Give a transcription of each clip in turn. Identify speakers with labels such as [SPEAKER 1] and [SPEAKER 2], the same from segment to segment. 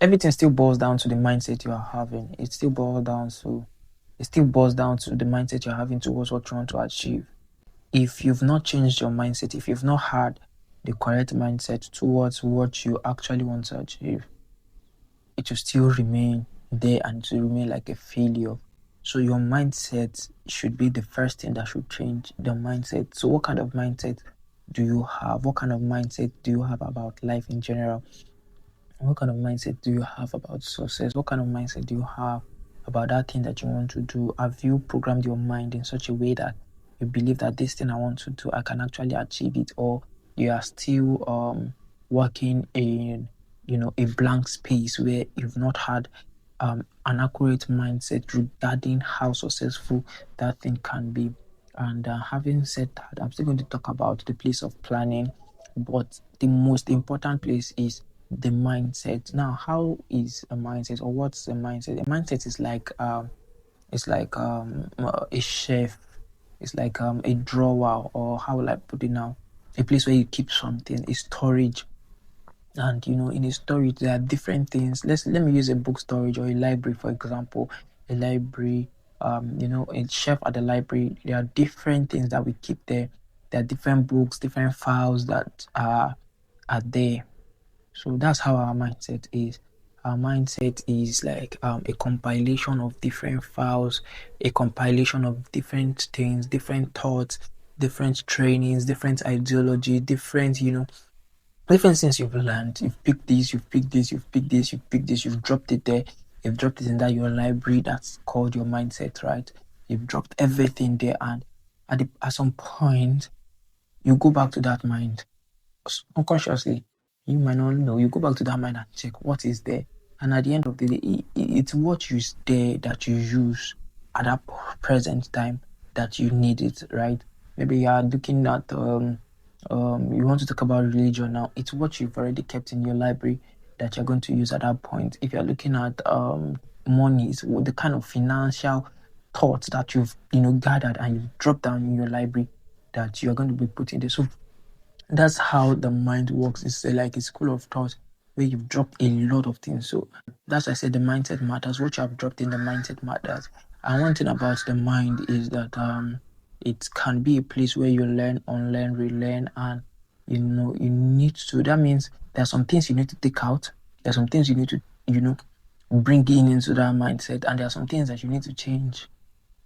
[SPEAKER 1] everything still boils down to the mindset you are having. It still boils down to the mindset you're having towards what you want to achieve. If you've not changed your mindset, if you've not had the correct mindset towards what you actually want to achieve, it will still remain there and to remain like a failure. So your mindset should be the first thing that should change the mindset. So what kind of mindset do you have? What kind of mindset do you have about life in general? What kind of mindset do you have about success? What kind of mindset do you have about that thing that you want to do? Have you programmed your mind in such a way that you believe that this thing I want to do, I can actually achieve it, or you are still working in a blank space where you've not had an accurate mindset regarding how successful that thing can be. And having said that, I'm still going to talk about the place of planning, but the most important place is the mindset. Now, how is a mindset, or what's a mindset? A mindset is like a chef. It's like a drawer, or how will I put it now? A place where you keep something, a storage. And in a storage, there are different things. Let me use a book storage or a library, for example. A library, a shelf at the library. There are different things that we keep there. There are different books, different files that are there. So that's how our mindset is. Our mindset is like a compilation of different files, a compilation of different things, different thoughts, different trainings, different ideology, different things you've learned. You've picked this, you've picked this, you've picked this, you've picked this, you've dropped it there. You've dropped it in that your library that's called your mindset, right? You've dropped everything there, and at some point you go back to that mind unconsciously. You might not know. You go back to that mind and check what is there. And at the end of the day, it's what is there that you use at that present time that you need it, right? Maybe you are looking at you want to talk about religion now. It's what you've already kept in your library that you're going to use at that point. If you're looking at money, it's the kind of financial thoughts that you've gathered and you've dropped down in your library that you're going to be putting there. So that's how the mind works. It's like a school of thought where you've dropped a lot of things. So that's why I said the mindset matters. What you have dropped in the mindset matters. And one thing about the mind is that it can be a place where you learn, unlearn, relearn, and you need to. That means there are some things you need to take out. There are some things you need to bring into that mindset, and there are some things that you need to change.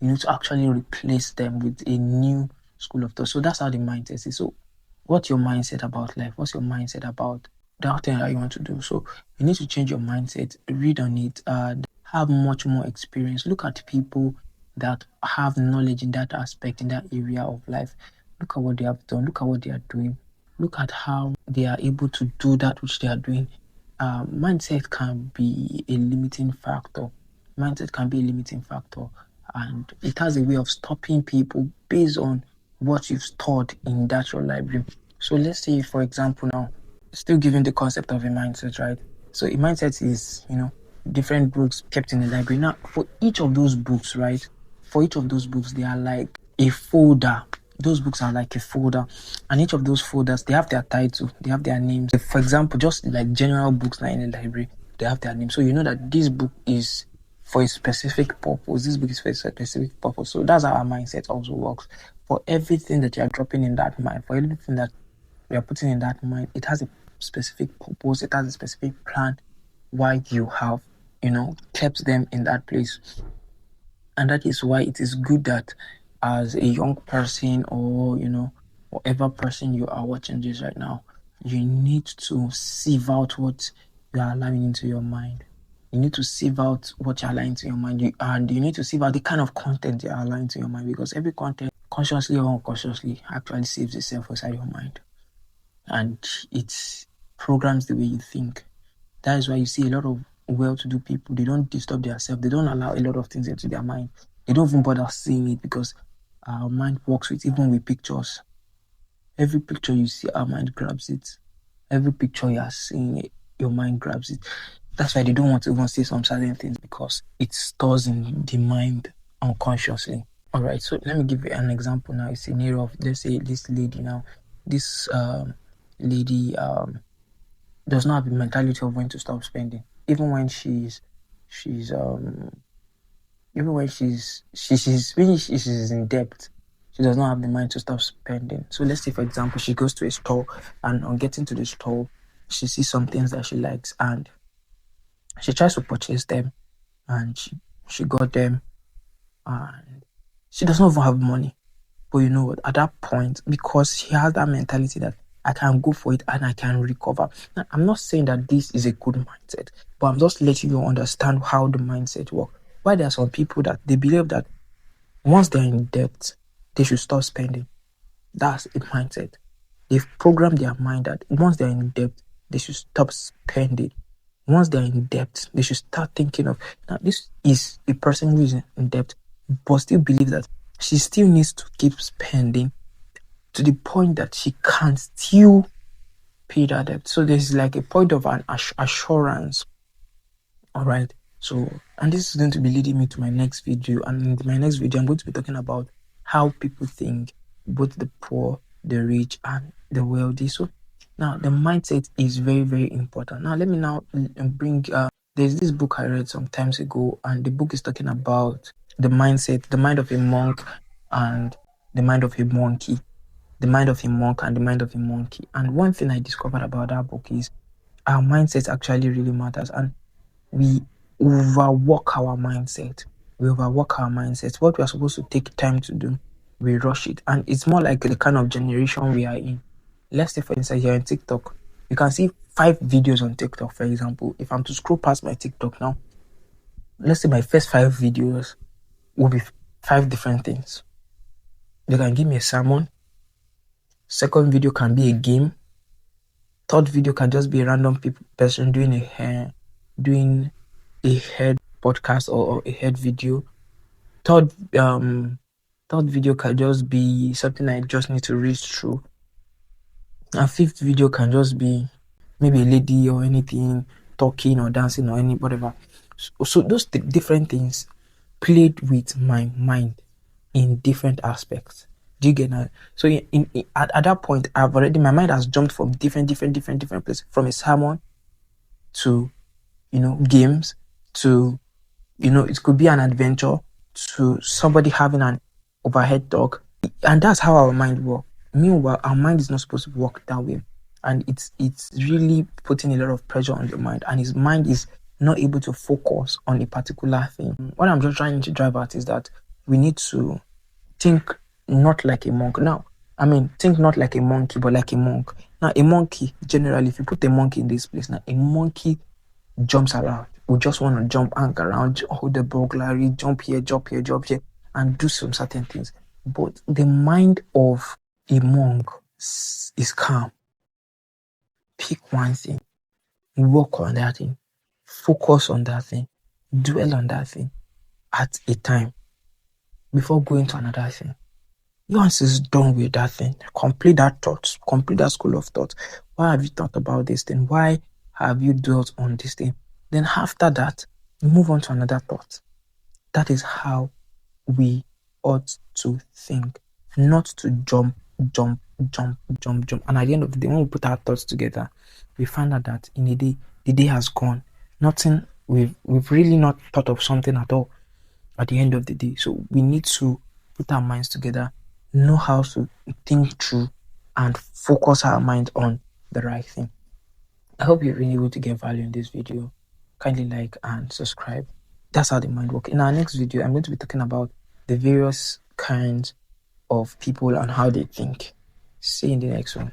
[SPEAKER 1] You need to actually replace them with a new school of thought. So that's how the mindset is. So what's your mindset about life? What's your mindset about that thing that you want to do? So you need to change your mindset, read on it, have much more experience. Look at people that have knowledge in that aspect, in that area of life. Look at what they have done. Look at what they are doing. Look at how they are able to do that which they are doing. Mindset can be a limiting factor. Mindset can be a limiting factor, and it has a way of stopping people based on what you've stored in that your library. So let's say, for example, now, still giving the concept of a mindset, right? So a mindset is, different books kept in the library. Now, for each of those books, right? For each of those books, they are like a folder. Those books are like a folder, and each of those folders, they have their title, they have their names. For example, just like general books now in the library, they have their name. So you know that this book is for a specific purpose. This book is for a specific purpose. So that's how our mindset also works. For everything that you are dropping in that mind, for everything that you are putting in that mind, it has a specific purpose. It has a specific plan why you have, kept them in that place. And that is why it is good that as a young person, or whatever person you are watching this right now, you need to sieve out what you are allowing into your mind. You need to sieve out what you're allowing to your mind. And you need to sieve out the kind of content you're allowing to your mind, because every content, consciously or unconsciously, actually saves itself inside your mind. And it programs the way you think. That is why you see a lot of well-to-do people, they don't disturb themselves. They don't allow a lot of things into their mind. They don't even bother seeing it, because our mind works even with pictures. Every picture you see, our mind grabs it. Every picture you are seeing, your mind grabs it. That's why they don't want to even say some certain things, because it stores in the mind unconsciously. All right, so let me give you an example now. It's a scenario of, let's say, this lady now. This lady does not have the mentality of when to stop spending. even when she's even when she's in debt, she does not have the mind to stop spending. So let's say, for example, she goes to a store, and on getting to the store, she sees some things that she likes, and she tries to purchase them, and she got them, and she does not even have money. But you know what? At that point, because she has that mentality that I can go for it and I can recover. Now, I'm not saying that this is a good mindset, but I'm just letting you understand how the mindset works. Why there are some people that they believe that once they're in debt, they should stop spending. That's a mindset. They've programmed their mind that once they're in debt, they should stop spending. Once they're in debt, they should start thinking of, now this is a person who is in debt, but still believe that she still needs to keep spending to the point that she can still pay that debt. So there's like a point of an assurance. All right. So, and this is going to be leading me to my next video. And in my next video, I'm going to be talking about how people think, both the poor, the rich, and the wealthy. So now the mindset is very, very important. Now let me now bring there's this book I read some times ago, and the book is talking about the mindset, the mind of a monk and the mind of a monkey. The mind of a monk and the mind of a monkey. And one thing I discovered about that book is our mindset actually really matters, and we overwork our mindset. We overwork our mindset. What we are supposed to take time to do, we rush it. And it's more like the kind of generation we are in. Let's say, for instance, you're on TikTok. You can see 5 videos on TikTok, for example. If I'm to scroll past my TikTok now, let's say my first 5 videos will be 5 different things. They can give me a sermon. Second video can be a game. Third video can just be a random person doing a head podcast or a head video. Third video can just be something I just need to read through. And 5th video can just be maybe a lady or anything talking or dancing or any whatever. So those different things played with my mind in different aspects. Do you get that? So at that point, my mind has jumped from different places, from a sermon to, games, to, it could be an adventure, to somebody having an overhead talk. And that's how our mind works. Meanwhile, our mind is not supposed to work that way. And it's really putting a lot of pressure on the mind. And his mind is not able to focus on a particular thing. What I'm just trying to drive at is that we need to think not like a monk. Think not like a monkey, but like a monk. Now, a monkey, generally, if you put a monkey in this place, now, a monkey jumps around. We just want to jump, hang around, hold the burglary, jump here, jump here, and do some certain things. But the mind of a monk is calm. Pick one thing, work on that thing, focus on that thing, dwell on that thing at a time before going to another thing. Once it's done with that thing, complete that thought, complete that school of thought. Why have you thought about this thing? Why have you dwelt on this thing? Then after that, move on to another thought. That is how we ought to think, not to jump. And at the end of the day, when we put our thoughts together, we find out that in a day, the day has gone. Nothing, we've really not thought of something at all at the end of the day. So we need to put our minds together, know how to think through, and focus our mind on the right thing. I hope you're really able to get value in this video. Kindly like and subscribe. That's how the mind works. In our next video, I'm going to be talking about the various kinds of people and how they think. See you in the next one.